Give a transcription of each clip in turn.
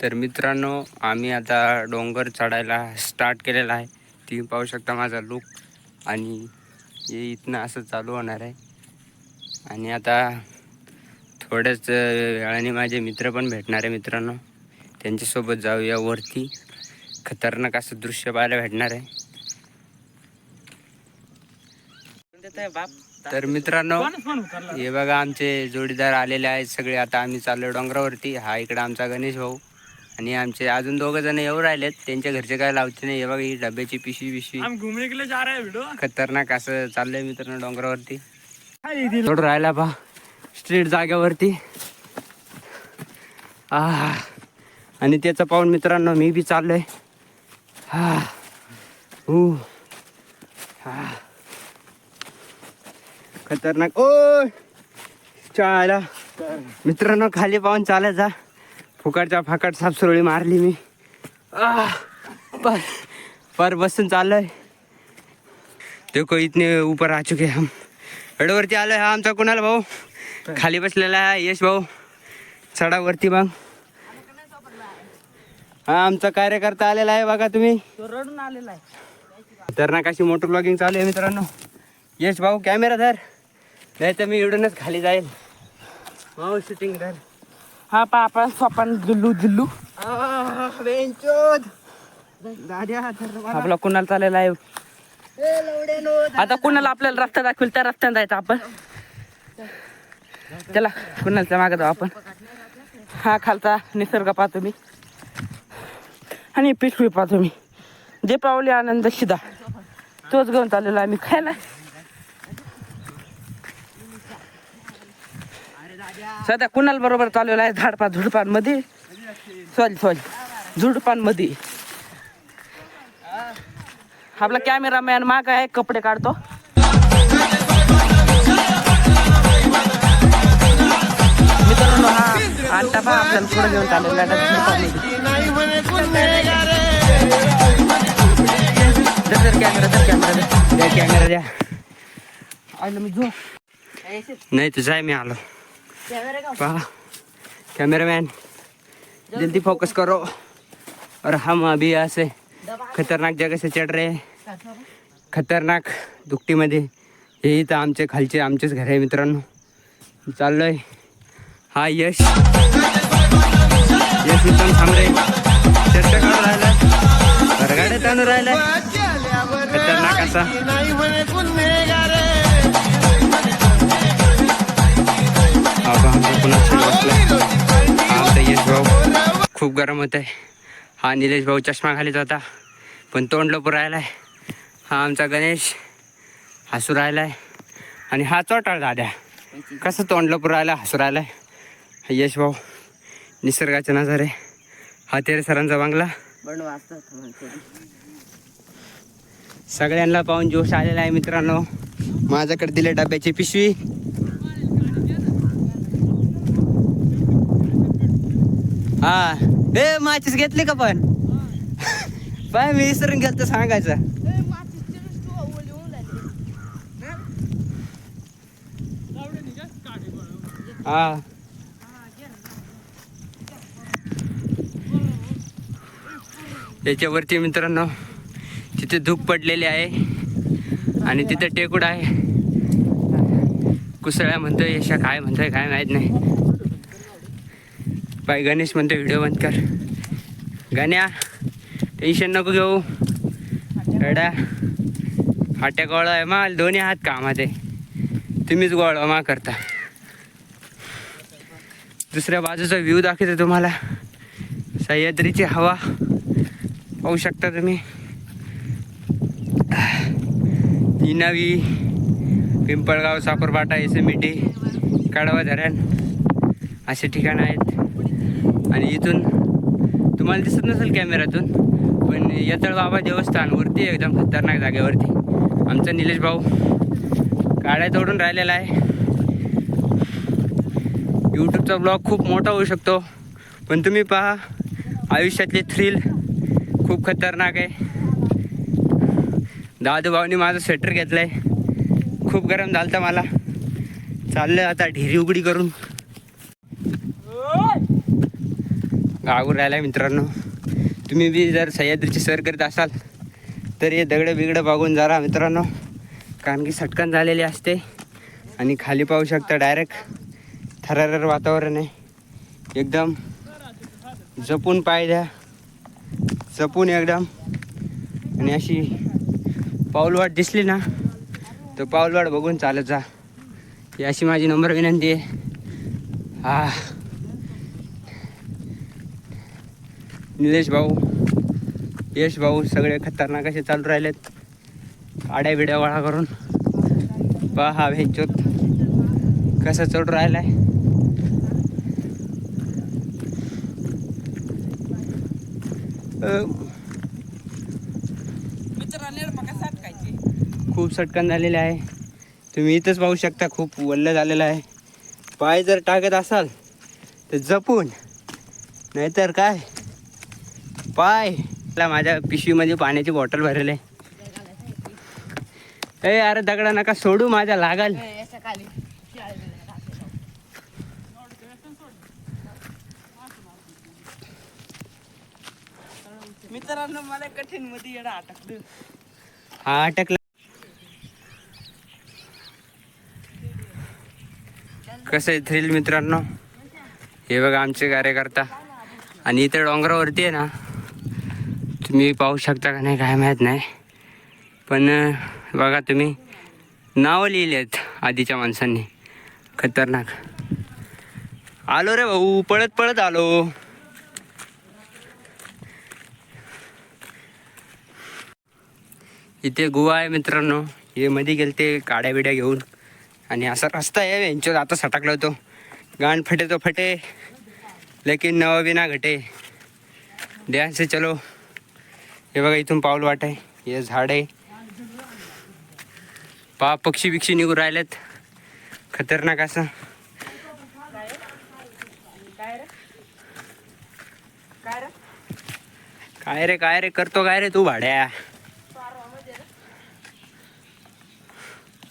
तर मित्रांनो, आम्ही आता डोंगर चढायला स्टार्ट केलेला आहे. तुम्ही पाहू शकता माझा लुक. आणि हे इथनं असं चालू होणार आहे. आणि आता थोड्याच वेळाने माझे मित्र पण भेटणार आहे मित्रांनो. त्यांच्यासोबत जाऊया वरती. खतरनाक असं दृश्य पाहायला भेटणार आहे. तर मित्रांनो, हे बघा आमचे जोडीदार आलेले आहेत सगळे. आता आम्ही चाललो डोंगरावरती. हा इकडं आमचा गणेश भाऊ आणि आमचे अजून 2 जण येऊ राहिलेत. त्यांच्या घरचे काय लावते नाही. हे बघा ही डब्याची पिशवी घुमने के लिए जा रहे हैं वीडियो. खतरनाक असं चाललंय मित्रांनो डोंगरावरती. थोडं राहायला पहा स्ट्रीट जाग्यावरती. आणि त्याचं पाहून मित्रांनो मी बी चाललोय. खतरनाक. ओ चाला मित्रांनो, खाली पाहून चालायचा. फुकाटच्या फाकाट सापसुरळी मारली मी. पर बसून चाललोय. देखो इतने ऊपर आ चुके हम. गडवरती आलोय. हा आमचा कुणाल भाऊ खाली बसलेला आहे. यश भाऊ चढावरती मग. हा आमचा कार्यकर्ता आलेला आहे बघा तुम्ही. रडून आलेला आहे. खतरनाक अशी मोटर ब्लॉगिंग चालू आहे मित्रांनो. यश भाऊ कॅमेरा धर, नाही तर मी इकडूनच खाली जाईल. भाऊ शूटिंग धर. हा पा आपण स्वपन जुल्लू जुल्लू आपला कुणाला चाललेला आहे. आता कुणाला आपल्याला रस्ता दाखवेल त्या रस्त्याने जायचं आपण. त्याला कुणालच्या मागे जाऊ आपण. हा खालचा निसर्ग पाहतो मी आणि पिशवी पाहतो मी. जे पावले आनंद शिदा तोच घेऊन चाललेला आम्ही खायला. सध्या कुणाल बरोबर चाललेला आहे झुडपांमध्ये. सॉरी झुडपांमध्ये. आपला कॅमेरामॅन माग आहे, कपडे काढतो. मित्रांनो हा आणता पहा आपल्याला पुढे घेऊन चाललेला आहे झुडपांमध्ये. कॅमेरा द्या. आलो मी जो नाही तर जाय मी आलो. पहा कॅमेरामॅन जल्दी फोकस करो. और हम अभी ऐसे खतरनाक जगह से चढ़ रहे. खतरनाक दुकटीमध्ये. हे इथं आमचे खालचे आमचेच घर आहे मित्रांनो. चाललोय. हा यश इथून थांबरे चर्चा काढून राहिला. घरगाड्यात आणून राहिलाय खतरनाक असा. आमचा यश भाऊ खूप गरम होत आहे. हा निलेश भाऊ चष्मा घालीत होता पण तोंड लपून राहिलाय. हा आमचा गणेश हसू राहिलाय. आणि हा चोटाळ दाद्या कसं तोंड लपून राहिला हसू राहिलाय. हा यश भाऊ निसर्गाचा नजारे. हा तेरे सरांचा बंगला. सगळ्यांना पाहून जोश आलेला आहे मित्रांनो. माझ्याकडे दिले डब्याची पिशवी. हा ए माचीस घेतली का पण. बाय मी विसरून गेलतो सांगायचं. हा याच्यावरती मित्रांनो तिथे धूप पडलेली आहे आणि तिथे टेकूड आहे. कुसळ्या म्हणतोय यशा काय म्हणतोय काय माहित नाही. बाय गणेश म्हणतोय व्हिडिओ बंद कर. गण्या टेन्शन नको घेऊ. एडा हाट्या गोळा आहे माल दोन्ही हात कामात आहे. तुम्हीच गोळा मा करता. दुसऱ्या बाजूचा व्ह्यू दाखवतो तुम्हाला. सह्याद्रीची हवा पाहू शकता तुम्ही. निनावी, पिंपळगाव, साकोरबाटा, एसएमईटी, काढवा धरण असे ठिकाण आहेत. आणि इथून तुम्हाला दिसत नसेल कॅमेऱ्यातून पण येतळ बाबा देवस्थान वरती एकदम खतरनाक जागेवरती आमचा निलेश भाऊ गाड्या तोडून राहिलेला आहे. यूट्यूबचा ब्लॉग खूप मोठा होऊ शकतो पण तुम्ही पहा आयुष्यातले थ्रिल खूप खतरनाक आहे. दादू भाऊनी माझं स्वेटर घेतलं आहे. खूप गरम झालं होतं मला. चाललं आता ढिरी उघडी करून. लागून राहिला आहे मित्रांनो. तुम्ही बी जर सह्याद्रीची सर करीत असाल तर हे दगडं बिगडं बघून जरा मित्रांनो, कारण की सटकन झालेली असते. आणि खाली पाहू शकता डायरेक्ट थरारर वातावरण आहे. एकदम जपून पाय द्या, जपून एकदम. आणि अशी पाऊलवाट दिसली ना तर पाऊलवाट बघून चालत जा, ही अशी माझी नम्र विनंती आहे. निलेश भाऊ, यश भाऊ सगळे खतरनाक असे चालू राहिलेत आड्या बिड्या गोळा करून. पहा भेंचोत कसं चढू राहिलाय. खूप सटकन झालेले आहे. तुम्ही इथंच पाहू शकता, खूप वल्ल झालेलं आहे. पाय जर टाकत असाल तर जपून, नाहीतर काय पाय. माझ्या पिशवीमध्ये पाण्याची बॉटल भरले. ए अरे दगडा नका सोडू, माझ्या लागाल. मित्रांनो मला कठीण मध्ये येडा अटकलं. हा अटकला. कसं आहे थ्रिल मित्रांनो, हे बघा आमचे कार्यकर्ता. आणि इथे डोंगरावरती आहे ना, तुम्ही पाहू शकता का नाही काय माहीत नाही, पण बघा तुम्ही नावं लिहिली आहेत आधीच्या माणसांनी. खतरनाक. आलो रे भाऊ, पळत पळत आलो. इथे गुहा आहे मित्रांनो. हे मध्ये गेलते काड्या बिड्या घेऊन. आणि असा रस्ता आहे यांच्यात. आता सटकला होतो. गाण फटे तो फटे लेकिन नवा बिना घटे, ध्यान से चलो. हे बघा इथून पाऊल वाट आहे, हे झाड आहे. पा पक्षी बिक्षी निघून राहिलेत खतरनाक असं. काय रे करतो काय रे तू भाड्या.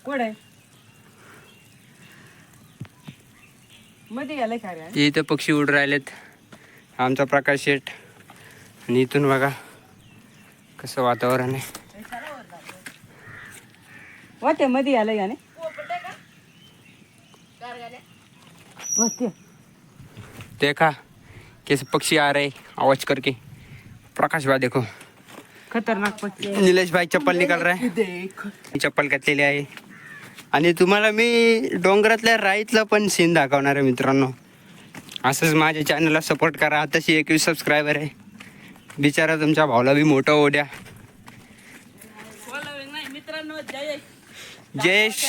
कोण आहे मध्ये गेलाय का रे? इथं पक्षी उड राहिलेत. आमचा प्रकाश शेठ. आणि इथून बघा कसं वातावरण आहे. वाटे मध्ये आलं याने देखा कैसे पक्षी आ रहे आवाज करके. प्रकाश भाई देखो, खतरनाक पक्षी. निलेश भाई चप्पल निकाल रहा है. चप्पल घातलेली आहे. आणि तुम्हाला मी डोंगरातल्या राईतला पण सीन दाखवणार आहे मित्रांनो. असंच माझ्या चॅनलला सपोर्ट करा. आताशी 21 सबस्क्रायबर आहे. बिचारा तुमच्या भाऊला बी मोठं होऊ द्या. मित्रांनो जयेश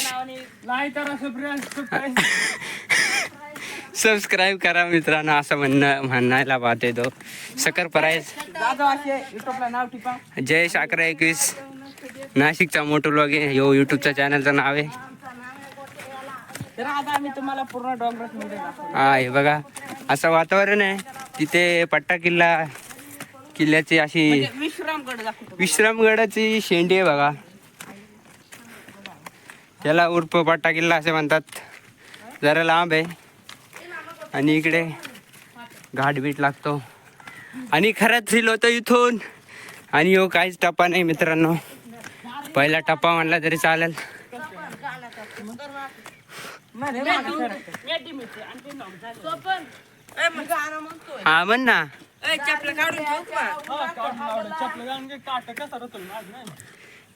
सबस्क्राईब करा मित्रांनो, असं म्हणायला पाहते तो. सकर प्राईज युट्यूबला नाव टिपा. जयेश 1121 नाशिकचा मोठो ब्लॉग आहे. यो युट्यूबच्या चॅनलचं नाव आहे. तर आता आम्ही तुम्हाला पूर्ण डोंगरात मध्ये दाखवू. हा हे बघा असं वातावरण आहे. तिथे पट्टा किल्ल्याची अशी विश्रामगड दाखवतो. विश्रामगडाची शेंडी आहे बघा. त्याला उर्फ पट्टा किल्ला असे म्हणतात. जरा लांब आहे आणि इकडे घाटबीट लागतो. आणि खरंच थ्रिल होतं इथून. आणि हो काहीच टप्पा नाही मित्रांनो. पहिला टप्पा म्हणला तरी चालेल. हा म्हण ना.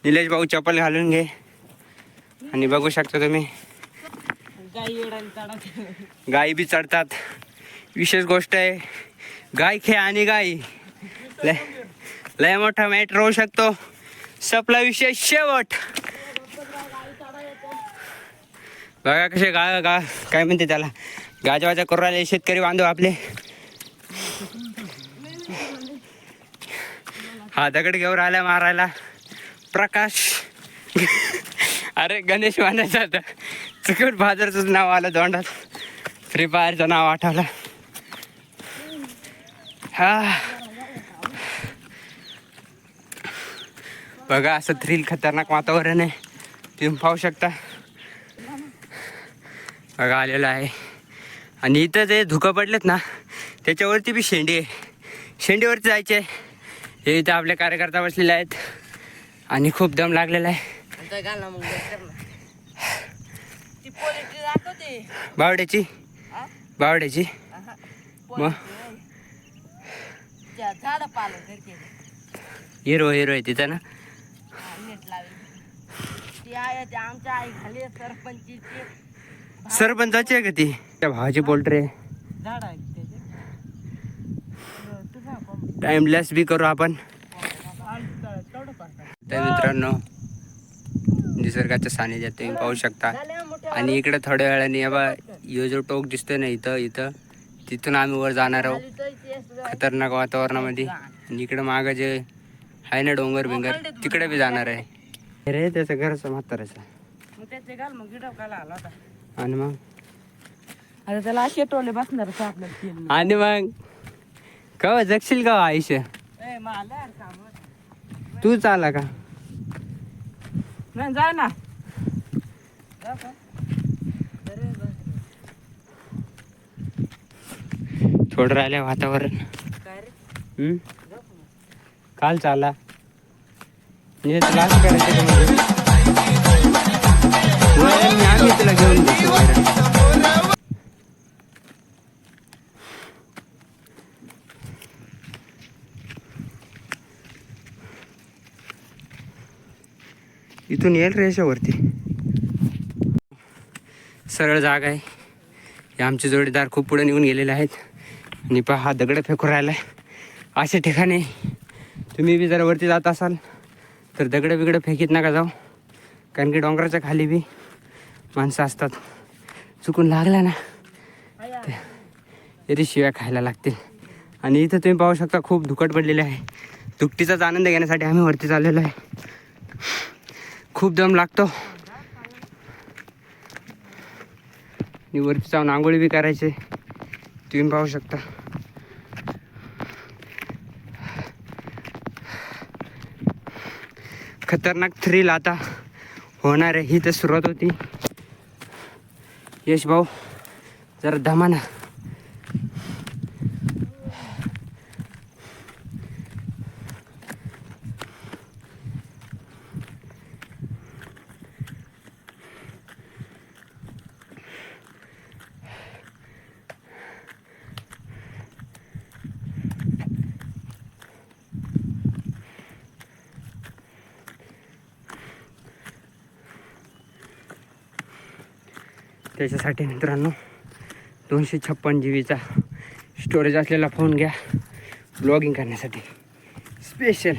निलेश भाऊ चप्पल घालून घे. आणि बघू शकता तुम्ही गाई बी चढतात. विशेष गोष्ट आहे गाय खे आणि गाई लय मोठा मॅट राहू शकतो. सपला विषय शेवट. बघा कसे काय म्हणते त्याला गाजवाजा करू राहिले शेतकरी बांधव आपले. हा दगड घेऊन राहिला मारायला प्रकाश. अरे गणेश मानायचं आता चुकून बाजारचंच नाव आलं तोंडात. फ्री फायरचं नाव आठवलं. हा बघा असं थ्रिल खतरनाक वातावरण आहे. तुम्ही पाहू शकता. बघा आलेलं आहे. आणि इथं जे धुकं पडलेत ना त्याच्यावरती बी शेंडी आहे. शेंडीवरती जायचे. हे इथं आपले कार्यकर्ता बसलेले आहेत आणि खूप दम लागलेला आहे. बावड्याची बावड्याची मग हिरो हिरो आहे तिथं ना. सरपंचाची आहे का ती? त्या भावाची पोल्ट्री आहे. टाइमलेस बी करू आपण. तर मित्रांनो निसर्गाच्या सानिध्यात तुम्ही पाहू शकता. आणि इकडे थोड्या वेळाने बा यो जो टोक दिसतोय ना इथं तिथून आम्ही वर जाणार आहोत खतरनाक वातावरणामध्ये. आणि इकडे मागं जे आहे ना डोंगर बिंगर तिकडे बी जाणार आहे. रे त्याचं घरचं म्हाताराचं. आणि मग आता त्याला असे टोले बसणार आपल्याला. आणि मग कवा जगशील का आयुष्य? तू चाला का? नाही जा ना. थोडं राहिलं वातावरण. काल चाला म्हणजे तुला असं करायचं का? म्हणजे आम्ही तुला घेऊन देतो. इथून येईल रेषावरती सरळ जागा आहे. हे आमचे जोडीदार खूप पुढे निघून गेलेले आहेत. आणि पहा हा दगड फेकून राहिला आहे. अशा ठिकाणी तुम्ही बी जर वरती जात असाल तर दगडं बिगडं फेकीत नका जाऊ. कारण की डोंगराच्या खाली बी माणसं असतात. चुकून लागला ना तरी शिव्या खायला लागतील. आणि इथं तुम्ही पाहू शकता खूप धुकट पडलेले आहे. दुकटीचाच आनंद घेण्यासाठी आम्ही वरती चाललेलो आहे. खूप दम लागतो. आणि वरती जाऊन आंघोळी बी करायचे तुम्ही पाहू शकता. खतरनाक थ्रिल आता होणार आहे. ही तर सुरुवात होती. यश भाऊ जरा दमाना. त्याच्यासाठी मित्रांनो 256 GB स्टोरेज असलेला फोन घ्या ब्लॉगिंग करण्यासाठी स्पेशल.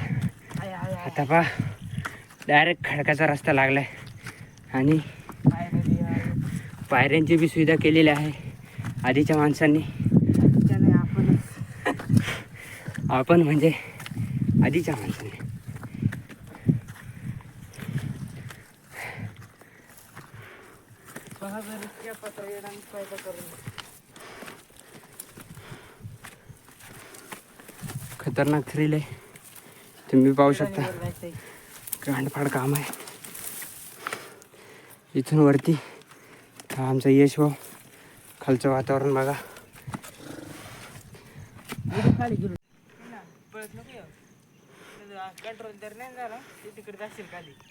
आता पहा डायरेक्ट खडकाचा रस्ता लागला आहे. आणि पायऱ्यांची बी सुविधा केलेली आहे आधीच्या माणसांनी. आपण म्हणजे आधीच्या माणसांनी. खतरनाक थ्रिल आहे. तुम्ही पाहू शकता गांडफाड काम आहे. इथून वरती हा आमचा यश भाऊ. खालचं वातावरण बघा.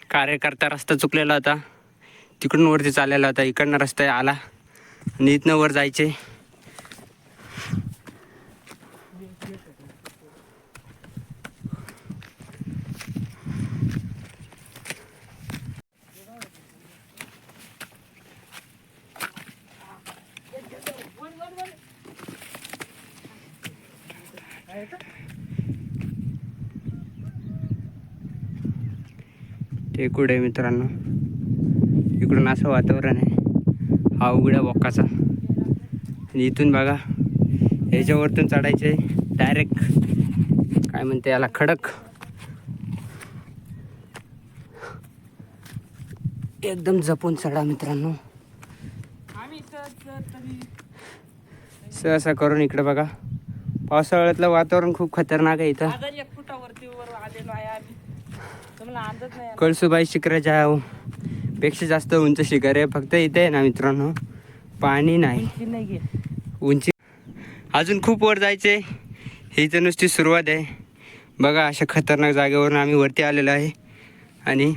कार्यकर्ता रस्ता चुकलेला होता. तिकडून वरती चाललेला होता. इकडनं रस्ता आला आणि इथनं वर जायचे. टेकूड आहे मित्रांनो. इकडून असं वातावरण आहे. हा उघड्या बोक्काचा. आणि इथून बघा ह्याच्यावरतून चढायचे डायरेक्ट काय म्हणते याला खडक. एकदम जपून चढा मित्रांनो. सहसा करून इकडे बघा पावसाळ्यातलं वातावरण खूप खतरनाक आहे. इथं कळसुबाई शिखराच्या पेक्षा जास्त उंच शिखर आहे. फक्त इथे आहे ना मित्रांनो पाणी नाही. उंची अजून खूप वर जायचे. ही तर नुसती सुरुवात आहे. बघा अशा खतरनाक जागेवरून आम्ही वरती आलेलो आहे. आणि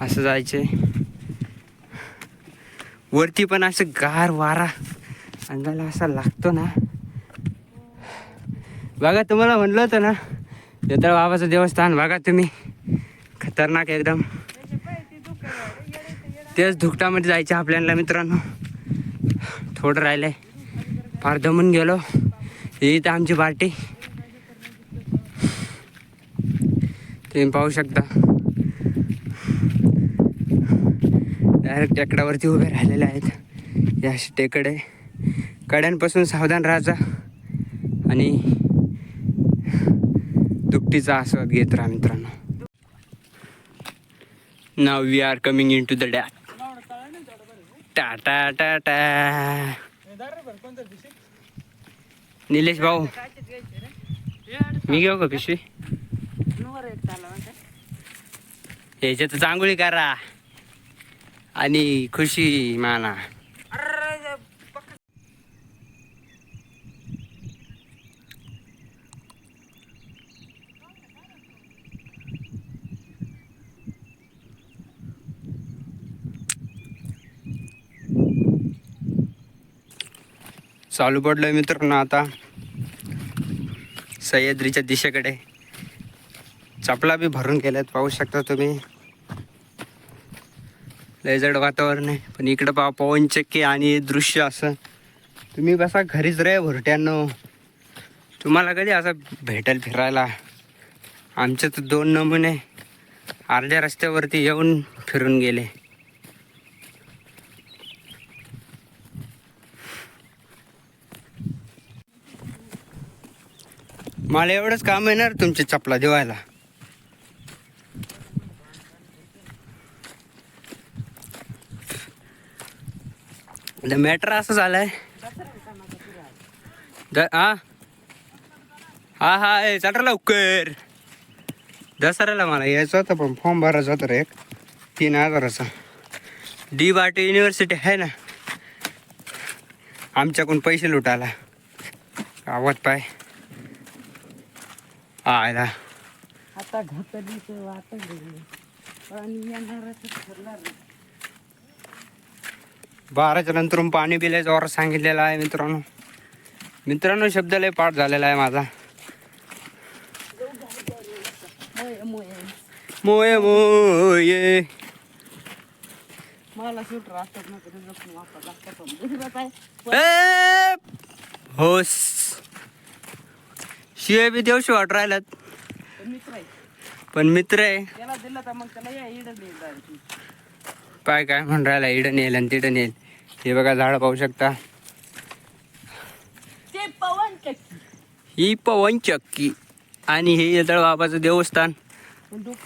असं जायचे वरती, पण असं गार वारा अंगाला असा लागतो ना. बघा तुम्हाला म्हणलं होतं ना, येतळ बाबाचं देवस्थान बघा तुम्ही, खतरनाक एकदम. तेच धुकटामध्ये जायचं आपल्याला मित्रांनो. थोडं राहिलंय, फार दमून गेलो. ही तर आमची पार्टी तुम्ही पाहू शकता. डायरेक्ट टेकडावरती उभे राहिलेले आहेत. या टेकडे कड्यांपासून सावधान राहायचा आणि दुपटीचा आस्वाद घेत राहा मित्रांनो. Now we are coming into the dam. Tata tata. Nilesh भाऊ, मी घेऊ का पिशवी? ह्याच्यात चांगुळी करा आणि खुशी माना. चालू पडलोय मित्रांनो आता सह्याद्रीच्या दिशेकडे. चपला बी भरून गेल्यात, पाहू शकता तुम्ही. लय जड वातावरण आहे, पण इकडं पहा पवन चक्की आणि दृश्य असं. तुम्ही बसा घरीच रे भुरट्यांनो, तुम्हाला कधी असं भेटेल फिरायला. आमचे तर 2 नमुने अर्ध्या रस्त्यावरती येऊन फिरून गेले. मला एवढंच काम येणार तुमची चपला देवायला. मॅटर असं झालंय. हा हा हा चला लवकर. दसऱ्याला मला यायचं होतं, पण फॉर्म भरायचा होता रे एक 3000चा. डी बाटी युनिव्हर्सिटी आहे ना, आमच्याकडून पैसे लुटायला. गावात पाय आयला आता घातलीचं वाटलं पाणी येणारच ठरणार. 12च्या नंतरून पाणी बिलायचं वर सांगितलेलं आहे मित्रांनो. मित्रांनो शब्द लय पाठ झालेला आहे माझा. मोये मोये मला शूटर असतात ना, तरी जपून वापरावं लागतं. पण दुसरं काय होस शिवाय बी देवशी वाट राहिलात. मित्र आहे, पण मित्र आहे. त्याला दिलं तर मग त्याला या इडं द्यायचं. पाय काय म्हणून राहिला, इडं नेल आणि तिडं नेल. हे बघा झाड पाहू शकता. ते पवन चक्की, ही पवन चक्की आणि हे येतळ बाबाचं देवस्थान.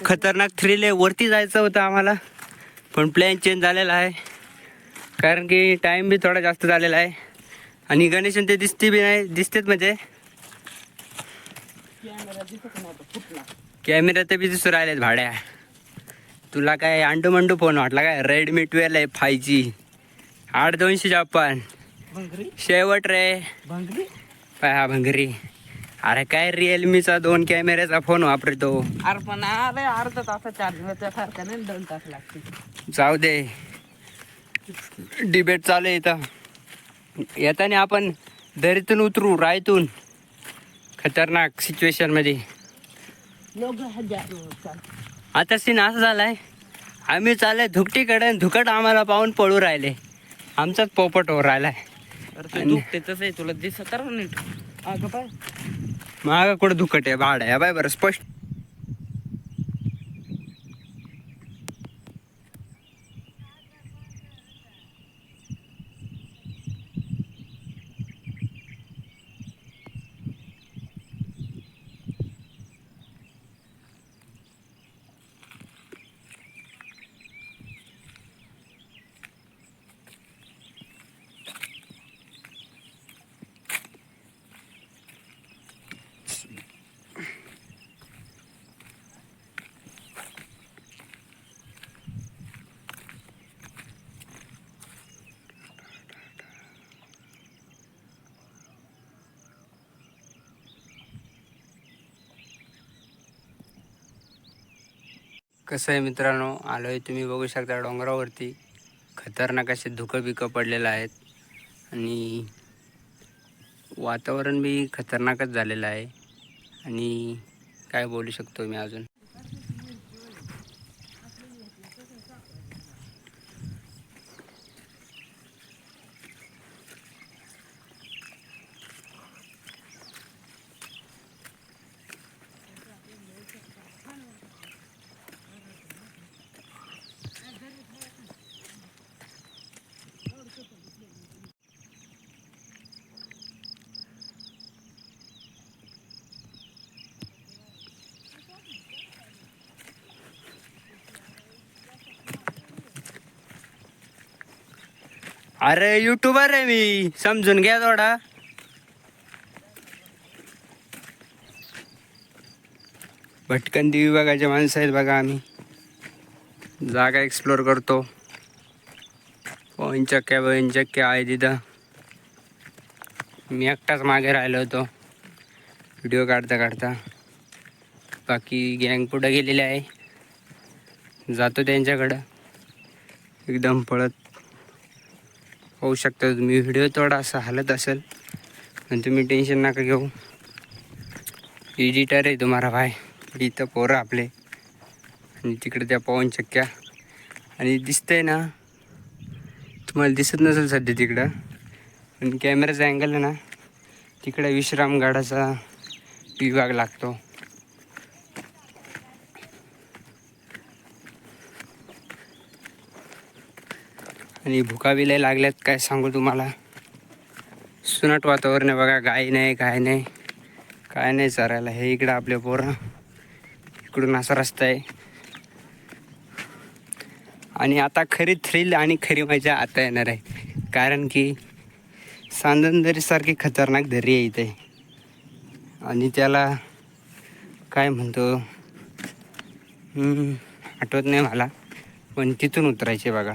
खतरनाक थ्रिल आहे. वरती जायचं होतं आम्हाला, पण प्लॅन चेंज झालेला आहे, कारण की टाईम बी थोडा जास्त झालेला आहे. आणि गणेश ते दिसते बी नाही, दिसतेत म्हणजे कॅमेरा ते बी दिसू राहिलेत भाड्या. तुला काय अंडू मंडू फोन वाटला काय? रेडमी 12 आहे 5G 8200 जापान शेवट रे. पाय हा भंगरी. अरे काय रिअलमीचा 2 कॅमेऱ्याचा फोन वापरतो. अरे पण अरे अर्धा तास चार्जिंगच्या सारखा नाही, 2 तास लागते. जाऊ दे, डिबेट चालू आहे इथं. येताना आपण दरीतून उतरू, रायतून खतरनाक सिच्युएशन मध्ये. आता सीन असं झालाय, आम्ही चालले धुकटीकडे, धुकट आम्हाला पाहून पळू राहिले. आमचाच पोपट हो राहिलाय. दुखते तसं आहे, तुला दिसत तर नीट. अगं पाय मागं कुठं धुकट आहे, भाड आहे बाय. बरं स्पष्ट कसं आहे मित्रांनो, आलो आहे तुम्ही बघू शकता डोंगरावरती खतरनाक असे धुकं बिकं पडलेलं आहेत आणि वातावरण बी खतरनाकच झालेलं आहे. आणि काय बोलू शकतो मी अजून. अरे युट्यूबर आहे मी, समजून घ्या थोडा. भटकंती विभागाचे माणसं आहेत बघा. आम्ही जागा एक्सप्लोअर करतो. चक्क्या आहे तिथं. मी एकटाच मागे राहिलो होतो व्हिडिओ काढता काढता. बाकी गँग पुढं गेलेले आहे. जातो त्यांच्याकडं एकदम पळत. होऊ शकतं तुम्ही व्हिडिओ थोडा असा हलत असेल, पण तुम्ही टेन्शन नका घेऊ. एडिटर आहे तुम्हाला भाई. इथं पोरं आपले आणि तिकडे त्या पवन चक्क्या. आणि दिसतंय ना, तुम्हाला दिसत नसेल सध्या तिकडं, पण कॅमेराचा अँगल आहे ना, तिकडे विश्रामगडाचा विभाग लागतो. आणि भुका बी लय लागल्यात, काय सांगू तुम्हाला. सुनाट वातावरण आहे बघा. गाय नाही, काय नाही, काय नाही चरायला. हे इकडं आपले पोरं, इकडून असा रस्ता आहे. आणि आता खरी थ्रिल आणि खरी मजा आता येणार आहे, कारण की सांदनदरीसारखी खतरनाक दरी आहे इथे. आणि त्याला काय म्हणतो आठवत नाही मला, पण तिथून उतरायचे बघा.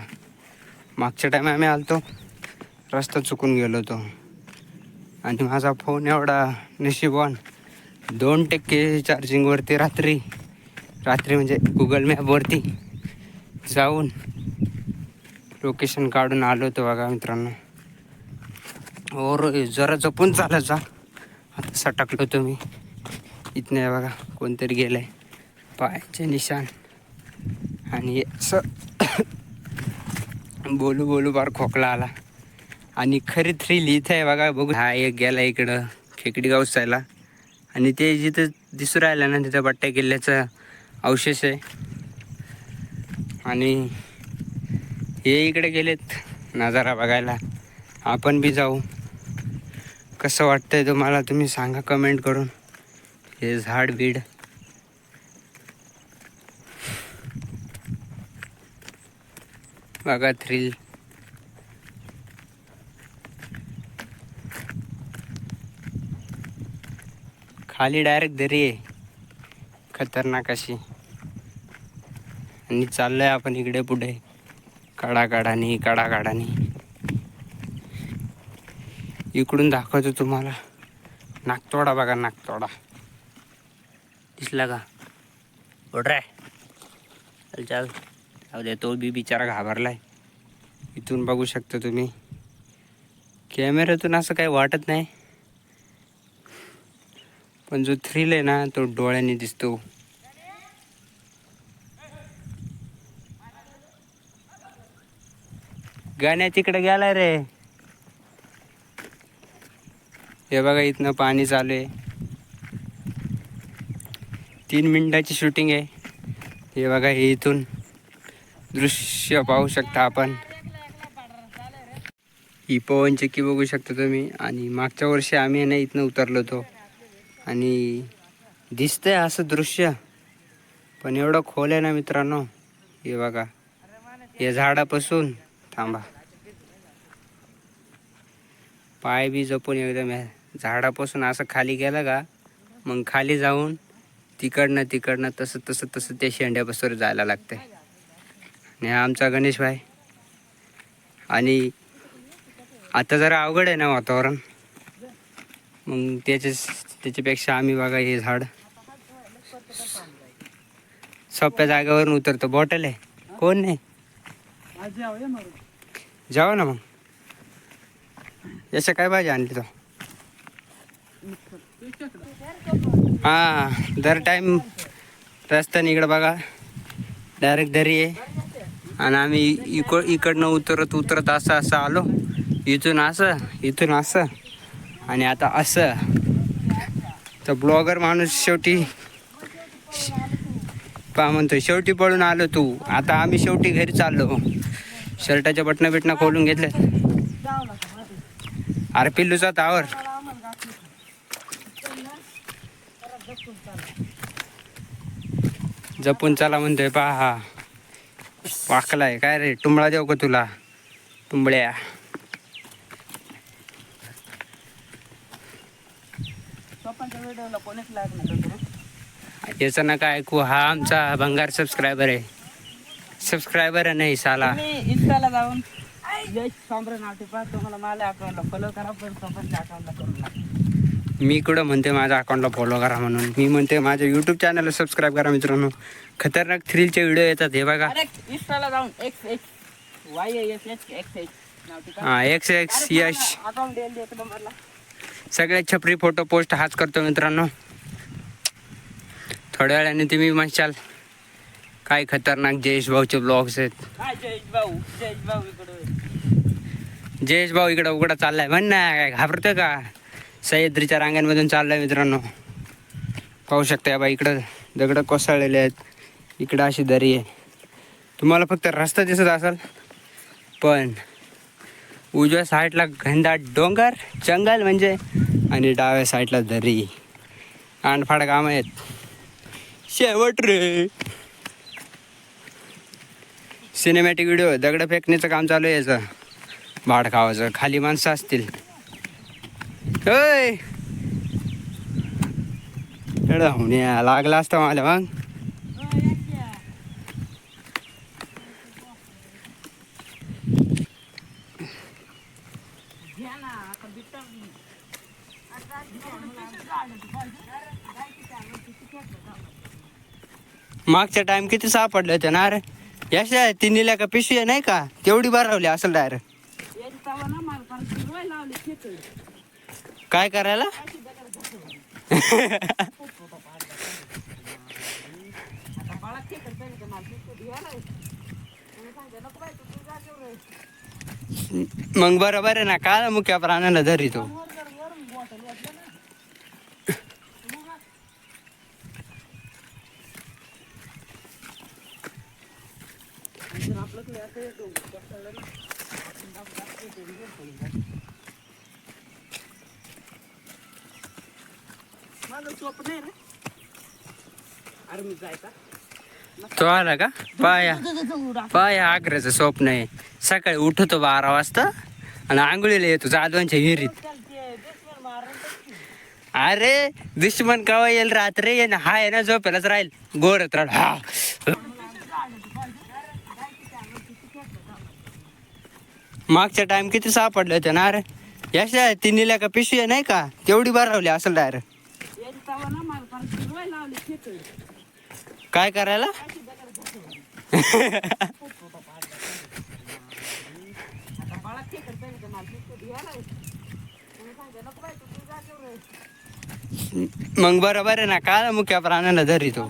मागच्या टाईम आम्ही आलतो, रस्ता चुकून गेलो होतो. आणि माझा फोन एवढा नशीबवान, 2% चार्जिंगवरती रात्री म्हणजे गुगल मॅपवरती जाऊन लोकेशन काढून आलो होतो बघा मित्रांनो. और जरा जपून चालायचा. आता सटकलो तुम्ही इथनं बघा, कोणतरी गेलंय, पायाचे निशाण. आणि असं बोलू बोलू बार खोकला आला. आणि खरी थ्रिल इथं आहे बघा. बघू, हा एक गेला इकडं खेकडी गावसायला. आणि ते जिथं दिसू राहिलं ना, तिथं बट्ट्या किल्ल्याचा अवशेष आहे. आणि हे इकडे गेलेत नजारा बघायला. आपण बी जाऊ. कसं वाटतंय तुम्हाला, तुम्ही सांगा कमेंट करून. हे झाड बीड बघा, थ्रिल. खाली डायरेक्ट दरी आहे खतरनाक अशी. आणि चाललोय आपण इकडे पुढे काढाकाढानी. इकडून दाखवतो तुम्हाला नागतोडा बघा. नागतोडा दिसला का? ओढराय चल चल जाऊ दे. तो बी बिचारा घाबरलाय. इथून बघू शकता तुम्ही. कॅमेऱ्यातून असं काही वाटत नाही, पण जो थ्रिल आहे ना, तो डोळ्यांनी दिसतो. गाण्या तिकडे गेलाय रे. हे बघा, इथनं पाणी चालू आहे. 3 मिनिटाची शूटिंग आहे. हे बघा, हे इथून दृश्य पाहू शकता आपण. ही पवन चक्की बघू शकता तुम्ही. आणि मागच्या वर्षी आम्ही ना इथनं उतरलो होतो. आणि दिसतंय असं दृश्य, पण एवढं खोल आहे ना मित्रांनो. हे बघा, या झाडापासून थांबा, पाय बी जपून एकदम. झाडापासून असं खाली गेलं का, मग खाली जाऊन तिकडनं तसं त्या शेंड्यापासून जायला लागतंय. आणि हा आमचा गणेश भाई. आणि आता जरा अवघड आहे ना वातावरण, मग त्याच्यापेक्षा आम्ही बघा हे झाड सोप्या जागेवरून उतरतो. बॉटल आहे, कोण नाही. जाऊ ना मग. याच्या काय भाजी आणली तो? हा, दर टाइम रस्त्याने इकडं बघा डायरेक्ट दरी आहे. आणि आम्ही इकडनं उतरत असं असं आलो. इथून असं आणि आता असं. तर ब्लॉगर माणूस शेवटी म्हणतोय शेवटी पळून आलो तू. आता आम्ही शेवटी घरी चाललो. शर्टाच्या बटणं बिटणं खोलून घेतले. अरे पिल्लूचा तावर जपून चला म्हणतोय. पहा वाकलाय काय रे. टुंबळा देऊ का तुला? टुंबळ्या याचं नका ऐकू. हा आमचा भंगार सबस्क्रायबर आहे नाही साला. इंस्टाला जाऊन यश सांबरे नाव टिपा. तुम्हाला माझ्या अकाउंटला फॉलो करा, पण सोपांच्या अकाउंटला करू नका. मी कुठं म्हणते माझ्या अकाउंटला फॉलो करा म्हणून. मी म्हणते माझ्या यूट्यूब चॅनलला सबस्क्राईब करा मित्रांनो. खतरनाक थ्रिलचे व्हिडिओ येतात हे बघा. इंस्टाला जाऊन YSH हा XX यश. अकाउंट एक नंबरला. सगळ्यात छपरी फोटो पोस्ट हाच करतो मित्रांनो. थोड्या वेळाने तुम्ही म्हणशाल काय खतरनाक जयेश भाऊचे ब्लॉग्स आहेत. जयेश भाऊ इकडं उघडा चाललाय म्हण ना. काय घाबरतोय का? सह्याद्रीच्या रांगांमधून चाललाय मित्रांनो. पाहू शकता बा इकडं दगडं कोसळलेले आहेत. इकडं अशी दरी आहे. तुम्हाला फक्त रस्ता दिसत असेल, पण उजव्या साईडला घनदाट डोंगर जंगल म्हणजे, आणि डाव्या साईडला दरी. आंडफाड काम आहेत. शेवट रे. Cinematic video. दगड फेकण्याचं काम चालू आहे याचं. भाड खावायचं. खाली माणसं असतील. होय होण्या लागला असता मला मग. मागच्या टाइम किती सापडले होते ना रे. याच्या ती निल्या का पिशवी नाही का, तेवढी भरवली असेल डायरेक्ट. काय करायला? मग बरोबर आहे ना. काला मुख्या प्राण्याला धरी तो. तो आला का? पाया आग्र्याचं स्वप्न आहे. सकाळी उठतो 12 वाजता आणि आंघोळीला येतो जाधवांच्या विहिरीत. अरे दुश्मन कवा येईल रात्री ये ना. हा आहे ना झोपेलाच राहील. गोरत राहील. हा मागच्या टाइम किती सापडले होते ना रे. याच्या ती निल्या का पिशवी नाही का, तेवढी भरवली असेल डायरेक्ट. काय करायला? मग बरोबर आहे ना. काला मुख्या प्राण्याला धरी तो.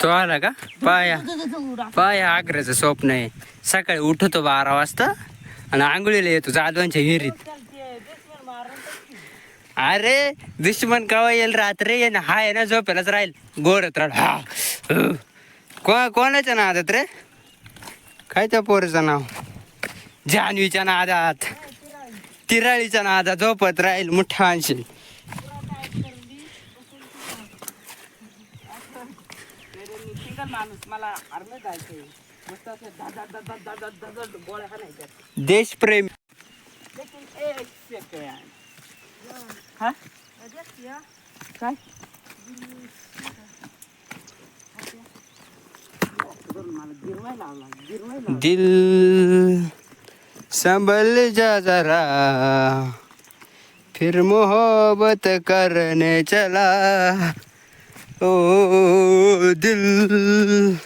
तो आला का? पाया आग्र्याचं स्वप्न आहे. सकाळी उठतो 12 वाजता आणि आंघोळीला येतो जाधवांच्या विहिरीत. अरे दुश्मन कवा येईल रात्री ये ना. हा आहे ना झोपेलाच राहील. गोरत राहील. हा कोणाच्या नादात रे? काय त्या पोरीचं नाव? जान्हवीच्या नादात. तिराळीच्या नादात झोपत राहील मोठ्या माणशी. देशप्रेम. हा काय दिल संभल जा जरा फिर मोहब्बत करने चला ओ दिल.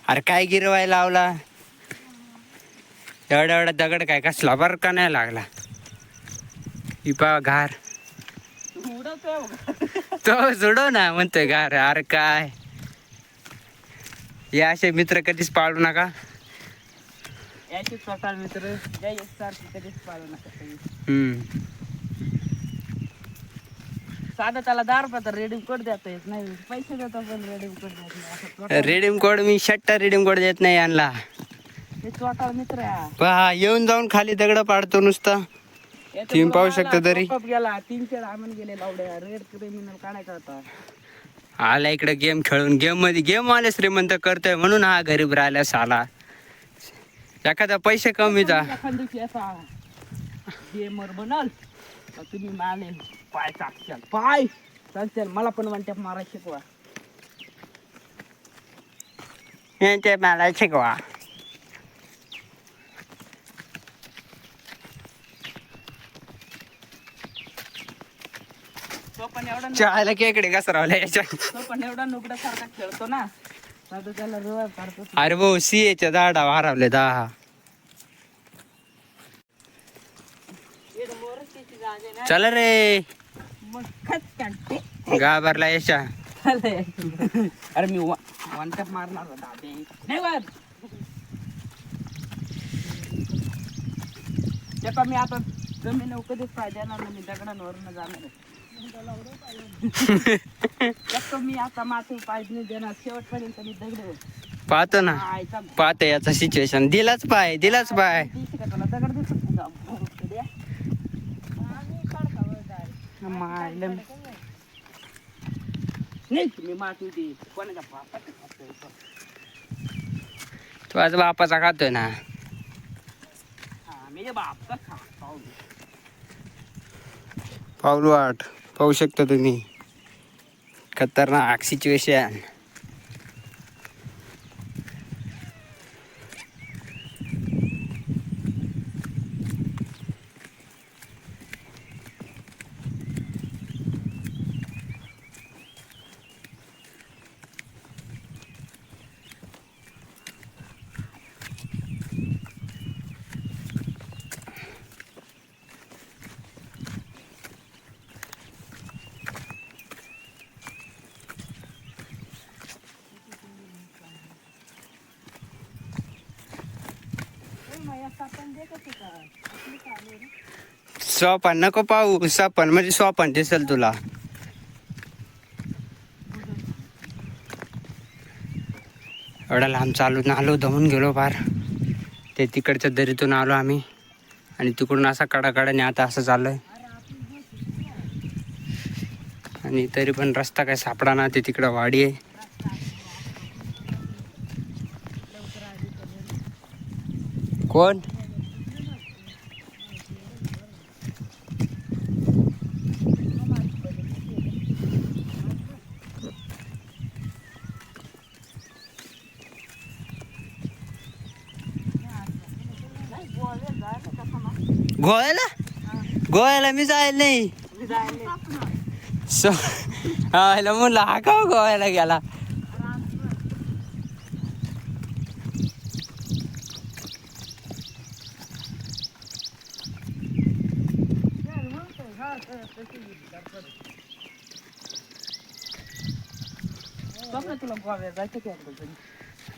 अरे काय गिरवाय लावला एवढा एवढा दगड काय कसला बर का नाही लागला इपा घार तो सोडव ना म्हणतोय घार. अरे काय हे असे मित्र कधीच पाळू नका. याचे स्वतः मित्र जय सारखी कधीच पाळू नका. साधं त्याला 10 रुपयाचा रेडीम कोड देता येत नाही. पैसे देतो पण रेडीम कोड देत नाही. असं स्वतः रिडीम कोड मी शट्टा रिडीम कोड देत नाही यांना. हे स्वतः मित्र आहे. पहा येऊन जाऊन खाली दगड पाडतो नुसता. तुम्ही पाहू शकता तरी गेला 3-4 आमन गेले लावड्या रेड क्रिमिनल काढायचा होता. आला इकडे गेम खेळून गेम मध्ये गेम वाले श्रीमंत करतोय म्हणून हा गरीब राहिला साला. एखादा पैसे कमीचा गेमर बनल तुम्ही माले पाय चाकशाल पाय चालशाल. मला पण वन टॅप मारा शिकवा. यांचे मला शिकवा. तो पण एवढा चायला केकडे घसरावल्या याच्या. तो पण एवढा नुकड्या सारखा खेळतो ना तर त्याला रिवाइव काढतो. अरे भाऊ सीएच्या झाडा हरवले 10. चल रे मग खच काढते घाबरला यशा. अरे मी वन टॅप मारणार होता नाही वर. ते का मी आता जमीन कधीच पाय देणार नाही. मी दगडांवरून जाणार आहे. मी आता माती पाय नाही देणार. शेवटपर्यंत मी दगड पाहतो ना पाहतो याचा सिच्युएशन. दिलाच पाय दिलाच पाय. तुला दगड दिसत नाही मी माती दे कोणाच्या बापाचं खातोय. तू आज बापाचा खातोय ना. हा मी बापचा खातो. पाऊल वाट पाहू शकता तुम्ही. खतरनाक सिच्युएशन. सोपन नको पाहू. सपन म्हणजे सोपन दिसेल तुला. एवढा लांब चालून आलो दमून गेलो फार. ते तिकडच्या दरीतून आलो आम्ही आणि तिकडून असा कडाकडाने आता असं चाललंय. आणि तरी पण रस्ता काय सापडा ना. ते तिकडं वाडी आहे. कोण गोव्याला गोव्याला मी जायला नाही. हा म्हणलं हा का गोव्याला गेला.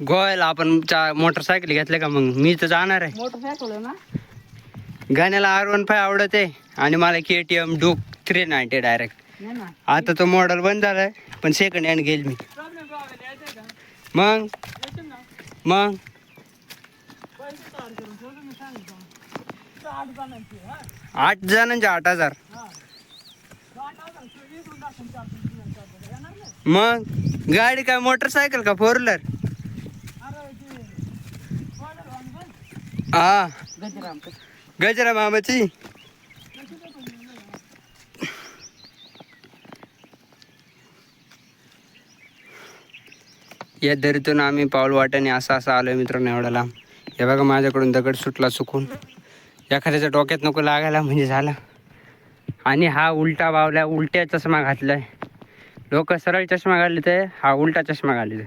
गोव्याला आपण मोटरसायकल घेतले का. मग मी तर जाणार आहे. मोटरसायकल ना गाण्याला R15 आवडत आहे आणि मला KTM डूक 390 डायरेक्ट. नाही ना. आता तो मॉडेल बंद झालाय पण सेकंड हँड घेईल मी. मग मग 8 जणांचे 8,000. मग गाडी काय मोटरसायकल का फोर व्हीलर? हा गजरा मामाची. या दरीतून आम्ही पाऊल वाटेने असं आलोय मित्रांनो एवढा लांब. हे बघा माझ्याकडून दगड सुटला चुकून. एखाद्याच्या डोक्यात नको लागायला म्हणजे झाला. आणि हा उलटा बावल्या उलट्या चष्मा घातलाय. लोक सरळ चष्मा घातले ते हा उलटा चष्मा घातले.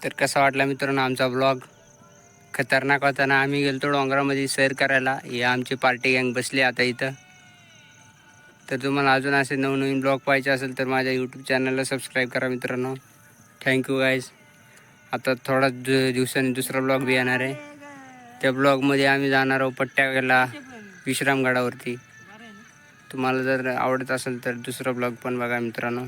तर कसा वाटला मित्रांनो आमचा ब्लॉग? खतरनाक होता ना. आम्ही गेलतो डोंगरामध्ये सैर करायला. हे आमची पार्टी गँग बसली आता इथं. तर तुम्हाला अजून असे नवनवीन ब्लॉग पाहिजे असेल तर माझ्या यूट्यूब चॅनलला सबस्क्राईब करा मित्रांनो. Thank you guys. आता थोड्याच दिवसांनी दुसरा ब्लॉग बी येणार आहे. त्या ब्लॉगमध्ये आम्ही जाणार आहोत पट्ट्याला विश्रामगडावरती. तुम्हाला जर आवडत असेल तर दुसरा ब्लॉग पण बघा मित्रांनो.